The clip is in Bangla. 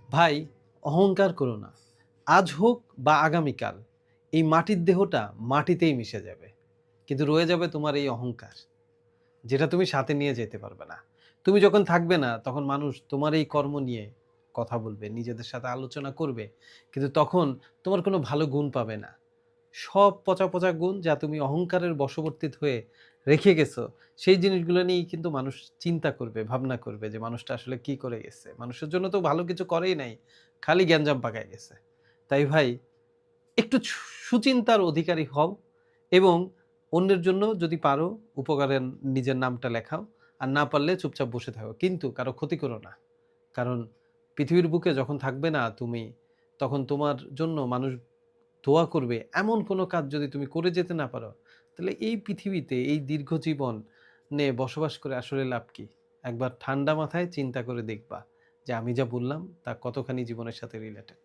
ভাই, অহংকার করো না। আজ হোক বা আগামীকাল এই মাটির দেহটা মাটিতেই মিশে যাবে। কিন্তু রয়ে যাবে তোমার এই অহংকার, যেটা তুমি সাথে নিয়ে যেতে পারবে না। তুমি যখন থাকবে না তখন মানুষ তোমার এই কর্ম নিয়ে কথা বলবে, নিজেদের সাথে আলোচনা করবে। কিন্তু তখন তোমার কোনো ভালো গুণ পাবে না। সব পচা, পচা গুণ যা তুমি অহংকারের বশবর্তী হয়ে রেখে গেছো, সেই জিনিসগুলো নিয়েই কিন্তু মানুষ চিন্তা করবে, ভাবনা করবে যে মানুষটা আসলে কি করে গেছে। মানুষের জন্য তো ভালো কিছু করেই নাই। খালি গ্যাঞ্জাম পাকায় গেছে। তাই ভাই, একটু সুচিন্তার অধিকারী হও এবং অন্যের জন্য যদি পারো উপকারে নিজের নামটা লেখাও। আর না পারলে চুপচাপ বসে থাকো। কিন্তু কারো ক্ষতি করো না। কারণ পৃথিবীর বুকে যখন থাকবে না তুমি, তখন তোমার জন্য মানুষ দোয়া করবে। এমন কোনো কাজ যদি তুমি করে যেতে না পারো, তাহলে এই পৃথিবীতে এই দীর্ঘ জীবনে বসবাস করে আসলে লাভ কি? একবার ঠান্ডা মাথায় চিন্তা করে দেখবা যে আমি যা বললাম তা কতখানি জীবনের সাথে রিলেটেড।